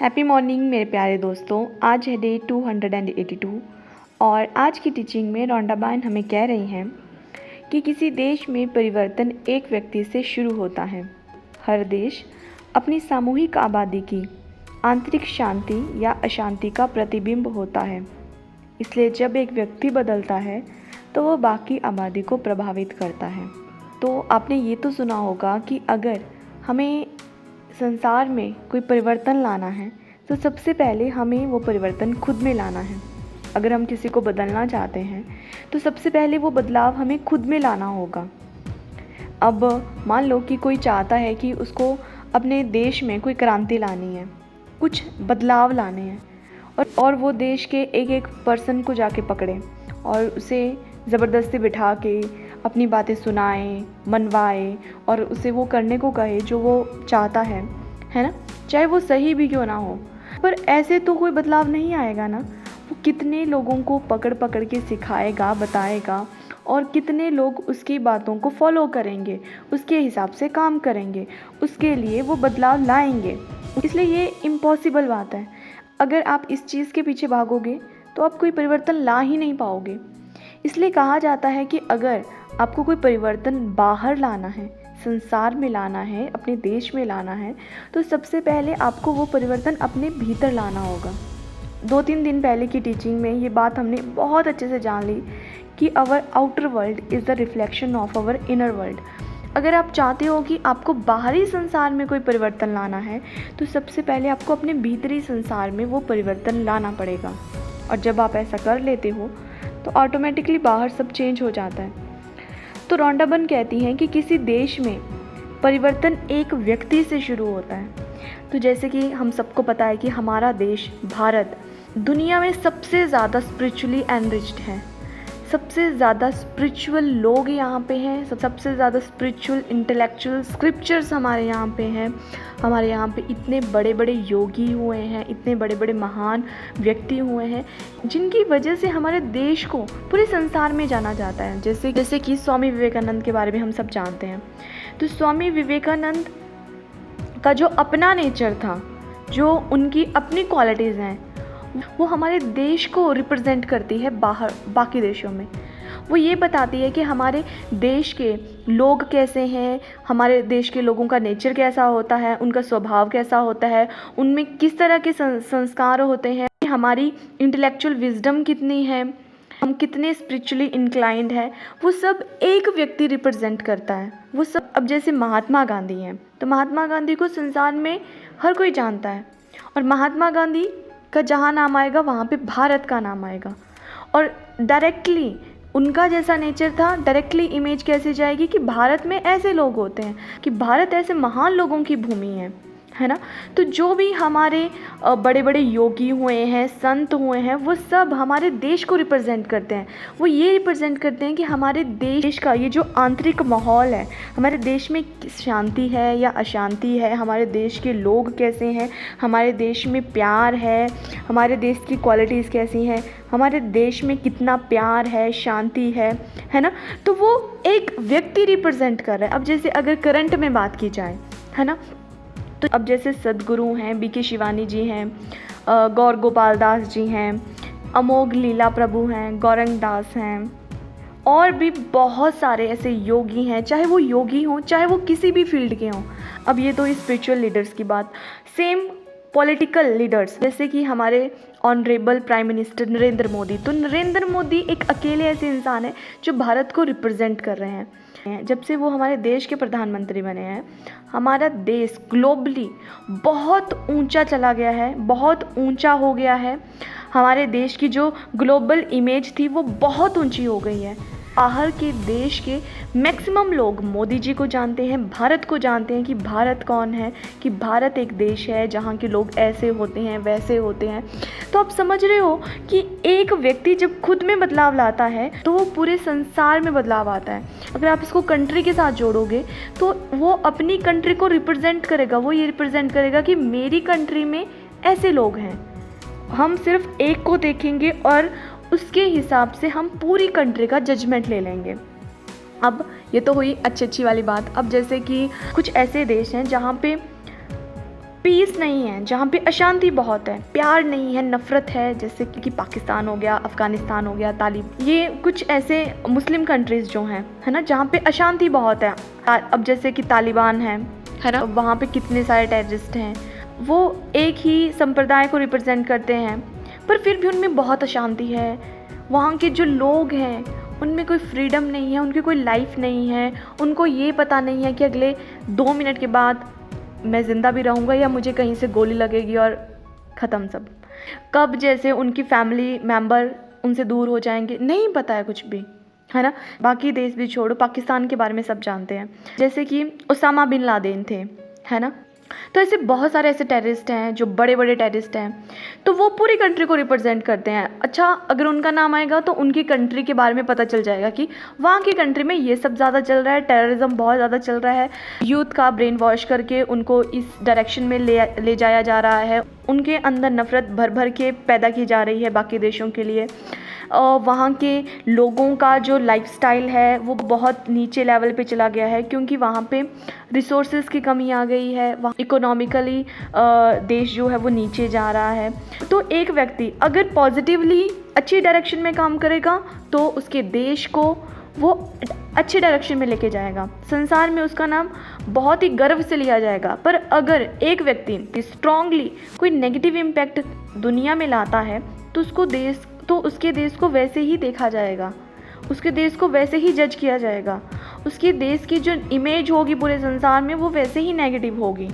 Happy morning मेरे प्यारे दोस्तों। आज है डे 282 और आज की टीचिंग में रोंडा बायन हमें कह रही हैं कि किसी देश में परिवर्तन एक व्यक्ति से शुरू होता है। हर देश अपनी सामूहिक आबादी की आंतरिक शांति या अशांति का प्रतिबिंब होता है। इसलिए जब एक व्यक्ति बदलता है तो वह बाकी आबादी को प्रभावित करता है। तो आपने ये तो सुना होगा कि अगर हमें संसार में कोई परिवर्तन लाना है तो सबसे पहले हमें वो परिवर्तन खुद में लाना है। अगर हम किसी को बदलना चाहते हैं तो सबसे पहले वो बदलाव हमें खुद में लाना होगा। अब मान लो कि कोई चाहता है कि उसको अपने देश में कोई क्रांति लानी है, कुछ बदलाव लाने हैं और वो देश के एक एक पर्सन को जाके पकड़े और उसे ज़बरदस्ती बिठा के अपनी बातें सुनाए, मनवाए और उसे वो करने को कहे जो वो चाहता है ना, चाहे वो सही भी क्यों ना हो। पर ऐसे तो कोई बदलाव नहीं आएगा ना। वो कितने लोगों को पकड़ पकड़ के सिखाएगा, बताएगा और कितने लोग उसकी बातों को फॉलो करेंगे, उसके हिसाब से काम करेंगे, उसके लिए वो बदलाव लाएंगे। इसलिए ये इम्पॉसिबल बात है। अगर आप इस चीज़ के पीछे भागोगे तो आप कोई परिवर्तन ला ही नहीं पाओगे। इसलिए कहा जाता है कि अगर आपको कोई परिवर्तन बाहर लाना है, संसार में लाना है, अपने देश में लाना है, तो सबसे पहले आपको वो परिवर्तन अपने भीतर लाना होगा। 2-3 दिन पहले की टीचिंग में ये बात हमने बहुत अच्छे से जान ली कि our outer world is the reflection of our inner world. अगर आप चाहते हो कि आपको बाहरी संसार में कोई परिवर्तन लाना है तो सबसे पहले आपको अपने भीतरी संसार में वो परिवर्तन लाना पड़ेगा। और जब आप ऐसा कर लेते हो तो ऑटोमेटिकली बाहर सब चेंज हो जाता है। तो रोंडा बायन कहती हैं कि किसी देश में परिवर्तन एक व्यक्ति से शुरू होता है। तो जैसे कि हम सबको पता है कि हमारा देश भारत दुनिया में सबसे ज़्यादा स्पिरिचुअली एनरिच्ड है। सबसे ज़्यादा स्पिरिचुअल लोग यहाँ पे हैं, सबसे ज़्यादा स्पिरिचुअल इंटेलेक्चुअल स्क्रिप्चर्स हमारे यहाँ पे हैं। हमारे यहाँ पे इतने बड़े बड़े योगी हुए हैं, इतने बड़े बड़े महान व्यक्ति हुए हैं जिनकी वजह से हमारे देश को पूरे संसार में जाना जाता है। जैसे कि स्वामी विवेकानंद के बारे में हम सब जानते हैं। तो स्वामी विवेकानंद का जो अपना नेचर था, जो उनकी अपनी क्वालिटीज़ हैं, वो हमारे देश को रिप्रेजेंट करती है बाहर बाकी देशों में। वो ये बताती है कि हमारे देश के लोग कैसे हैं, हमारे देश के लोगों का नेचर कैसा होता है, उनका स्वभाव कैसा होता है, उनमें किस तरह के संस्कार होते हैं, हमारी इंटेलेक्चुअल विजडम कितनी है, हम कितने स्पिरिचुअली इंक्लाइंड हैं। वो सब एक व्यक्ति रिप्रेजेंट करता है। वो सब अब जैसे महात्मा गांधी हैं तो महात्मा गांधी को संसार में हर कोई जानता है और महात्मा गांधी का जहाँ नाम आएगा वहाँ पे भारत का नाम आएगा। और डायरेक्टली उनका जैसा नेचर था, डायरेक्टली इमेज कैसे जाएगी कि भारत में ऐसे लोग होते हैं, कि भारत ऐसे महान लोगों की भूमि है ना। तो जो भी हमारे बड़े बड़े योगी हुए हैं, संत हुए हैं, वो सब हमारे देश को रिप्रेजेंट करते हैं। वो ये रिप्रेजेंट करते हैं कि हमारे देश का ये जो आंतरिक माहौल है, हमारे देश में शांति है या अशांति है, हमारे देश के लोग कैसे हैं, हमारे देश में प्यार है, हमारे देश की क्वालिटीज़ कैसी हैं, हमारे देश में कितना प्यार है, शांति है ना। तो वो एक व्यक्ति रिप्रेजेंट कर रहा है। अब जैसे अगर करंट में बात की जाए, है ना, तो अब जैसे सद्गुरु हैं, बीके शिवानी जी हैं, गौर गोपाल दास जी हैं, अमोघ लीला प्रभु हैं, गौरंग दास हैं और भी बहुत सारे ऐसे योगी हैं, चाहे वो योगी हों, चाहे वो किसी भी फील्ड के हों। अब ये तो स्पिरिचुअल लीडर्स की बात। सेम पॉलिटिकल लीडर्स, जैसे कि हमारे honourable prime minister Narendra Modi. तो नरेंद्र मोदी एक अकेले ऐसे इंसान है जो भारत को रिप्रेजेंट कर रहे हैं। जब से वो हमारे देश के प्रधानमंत्री बने हैं, हमारा देश ग्लोबली बहुत ऊंचा चला गया है, बहुत ऊंचा हो गया है। हमारे देश की जो ग्लोबल इमेज थी वो बहुत ऊंची हो गई है। बाहर के देश के मैक्सिमम लोग मोदी जी को जानते हैं, भारत को जानते हैं कि भारत कौन है, कि भारत एक देश है जहाँ के लोग ऐसे होते हैं, वैसे होते हैं। तो आप समझ रहे हो कि एक व्यक्ति जब खुद में बदलाव लाता है तो वो पूरे संसार में बदलाव आता है। अगर आप इसको कंट्री के साथ जोड़ोगे तो वो अपनी कंट्री को रिप्रेजेंट करेगा। वो ये रिप्रेजेंट करेगा कि मेरी कंट्री में ऐसे लोग हैं। हम सिर्फ एक को देखेंगे और उसके हिसाब से हम पूरी कंट्री का जजमेंट ले लेंगे। अब ये तो हुई अच्छी वाली बात। अब जैसे कि कुछ ऐसे देश हैं जहाँ पे पीस नहीं है, जहाँ पे अशांति बहुत है, प्यार नहीं है, नफ़रत है, जैसे कि पाकिस्तान हो गया, अफ़गानिस्तान हो गया, ये कुछ ऐसे मुस्लिम कंट्रीज़ जो हैं, है ना, जहाँ पे अशांति बहुत है। अब जैसे कि तालिबान है ना, वहाँ पे कितने सारे टेररिस्ट हैं, वो एक ही संप्रदाय को रिप्रेजेंट करते हैं, पर फिर भी उनमें बहुत अशांति है। वहाँ के जो लोग हैं उनमें कोई फ्रीडम नहीं है, उनकी कोई लाइफ नहीं है, उनको ये पता नहीं है कि अगले 2 मिनट के बाद मैं ज़िंदा भी रहूँगा या मुझे कहीं से गोली लगेगी और ख़त्म सब। कब जैसे उनकी फैमिली मेंबर उनसे दूर हो जाएंगे, नहीं पता है कुछ भी, है ना। बाकी देश भी छोड़ो, पाकिस्तान के बारे में सब जानते हैं, जैसे कि उसामा बिन लादेन थे, है ना। तो ऐसे बहुत सारे ऐसे टेररिस्ट हैं जो बड़े बड़े टेररिस्ट हैं, तो वो पूरी कंट्री को रिप्रेजेंट करते हैं। अच्छा, अगर उनका नाम आएगा तो उनकी कंट्री के बारे में पता चल जाएगा कि वहाँ की कंट्री में ये सब ज़्यादा चल रहा है, टेररिज्म बहुत ज़्यादा चल रहा है, यूथ का ब्रेन वॉश करके उनको इस डायरेक्शन में ले जाया जा रहा है, उनके अंदर नफ़रत भर भर के पैदा की जा रही है बाकी देशों के लिए। वहाँ के लोगों का जो लाइफस्टाइल है वो बहुत नीचे लेवल पे चला गया है, क्योंकि वहाँ पे रिसोर्सेज की कमी आ गई है, वहाँ इकोनॉमिकली देश जो है वो नीचे जा रहा है। तो एक व्यक्ति अगर पॉजिटिवली अच्छी डायरेक्शन में काम करेगा तो उसके देश को वो अच्छे डायरेक्शन में लेके जाएगा, संसार में उसका नाम बहुत ही गर्व से लिया जाएगा। पर अगर एक व्यक्ति स्ट्रांगली कोई नेगेटिव इम्पैक्ट दुनिया में लाता है तो उसके देश को वैसे ही देखा जाएगा, उसके देश को वैसे ही जज किया जाएगा, उसके देश की जो इमेज होगी पूरे संसार में वो वैसे ही नेगेटिव होगी,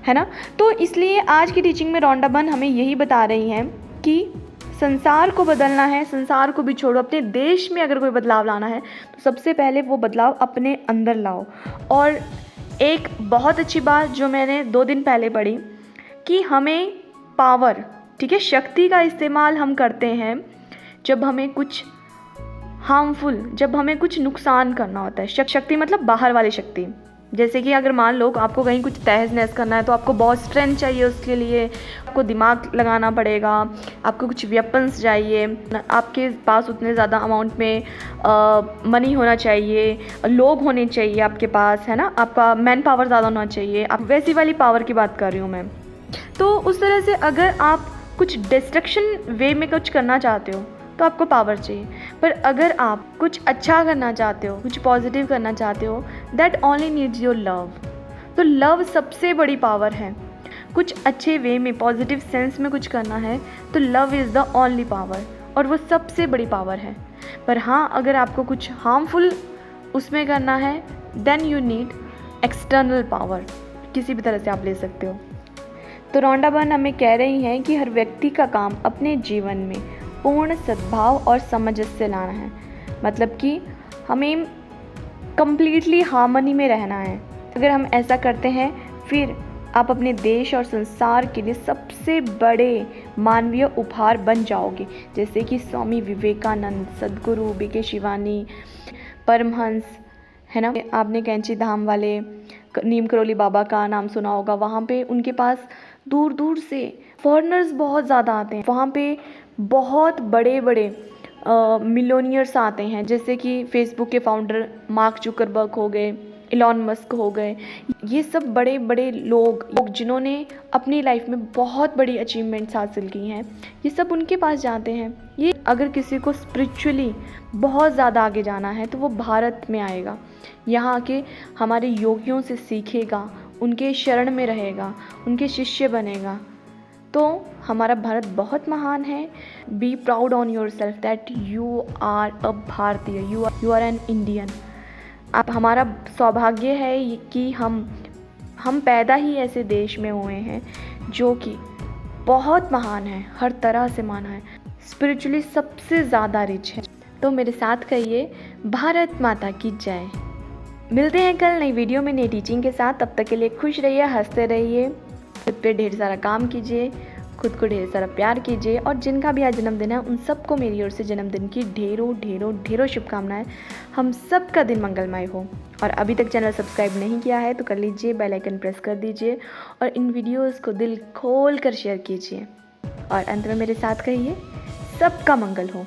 है ना। तो इसलिए आज की टीचिंग में रोंडा बर्न हमें यही बता रही हैं कि संसार को बदलना है, संसार को भी छोड़ो, अपने देश में अगर कोई बदलाव लाना है तो सबसे पहले वो बदलाव अपने अंदर लाओ। और एक बहुत अच्छी बात जो मैंने 2 दिन पहले पढ़ी कि हमें पावर, ठीक है, शक्ति का इस्तेमाल हम करते हैं जब हमें कुछ हार्मफुल, जब हमें कुछ नुकसान करना होता है। शक्ति मतलब बाहर वाली शक्ति, जैसे कि अगर मान लो आपको कहीं कुछ तहस नहस करना है तो आपको बहुत स्ट्रेंथ चाहिए, उसके लिए आपको दिमाग लगाना पड़ेगा, आपको कुछ वेपन्स चाहिए, आपके पास उतने ज़्यादा अमाउंट में मनी होना चाहिए, लोग होने चाहिए आपके पास, है ना, आपका मैन पावर ज़्यादा होना चाहिए। आप वैसी वाली पावर की बात कर रही हूँ मैं। तो उस तरह से अगर आप कुछ डिस्ट्रक्शन वे में कुछ करना चाहते हो तो आपको पावर चाहिए, पर अगर आप कुछ अच्छा करना चाहते हो, कुछ पॉजिटिव करना चाहते हो, that only needs your love. तो लव सबसे बड़ी पावर है। कुछ अच्छे वे में, पॉजिटिव सेंस में कुछ करना है तो love is the only power, और वो सबसे बड़ी पावर है। पर हाँ, अगर आपको कुछ हार्मफुल उसमें करना है then you need external power, किसी भी तरह से आप ले सकते हो। तो रोंडा बर्न हमें कह रही हैं कि हर व्यक्ति का काम अपने जीवन में पूर्ण सद्भाव और समझ से लाना है, मतलब कि हमें कंप्लीटली हार्मनी में रहना है। अगर हम ऐसा करते हैं फिर आप अपने देश और संसार के लिए सबसे बड़े मानवीय उपहार बन जाओगे, जैसे कि स्वामी विवेकानंद, सद्गुरु बीके शिवानी, परमहंस, है ना। आपने कैंची धाम वाले नीम करोली बाबा का नाम सुना होगा, वहाँ पे उनके पास दूर दूर से फॉरेनर्स बहुत ज़्यादा आते हैं, वहाँ पे बहुत बड़े बड़े मिलियनियर्स आते हैं, जैसे कि फेसबुक के फाउंडर मार्क जुकरबर्ग हो गए, इलॉन मस्क हो गए। ये सब बड़े बड़े लोग जिन्होंने अपनी लाइफ में बहुत बड़ी अचीवमेंट्स हासिल की हैं, ये सब उनके पास जाते हैं। ये अगर किसी को स्पिरिचुअली बहुत ज़्यादा आगे जाना है तो वो भारत में आएगा, यहाँ आके हमारे योगियों से सीखेगा, उनके शरण में रहेगा, उनके शिष्य बनेगा। तो हमारा भारत बहुत महान है। Be proud on your self that you are a भारतीय, यू आर एन इंडियन। आप, हमारा सौभाग्य है कि हम पैदा ही ऐसे देश में हुए हैं जो कि बहुत महान है, हर तरह से महान है, स्पिरिचुअली सबसे ज़्यादा रिच है। तो मेरे साथ कहिए, भारत माता की जय। मिलते हैं कल नई वीडियो में नई टीचिंग के साथ। तब तक के लिए खुश रहिए, हंसते रहिए, खुद पे ढेर सारा काम कीजिए, खुद को ढेर सारा प्यार कीजिए, और जिनका भी आज जन्मदिन है उन सबको मेरी ओर से जन्मदिन की ढेरों ढेरों ढेरों शुभकामनाएं। हम सब का दिन मंगलमय हो। और अभी तक चैनल सब्सक्राइब नहीं किया है तो कर लीजिए, बेल आइकन प्रेस कर दीजिए और इन वीडियोस को दिल खोल कर शेयर कीजिए। और अंत में मेरे साथ कहिए, सबका मंगल हो।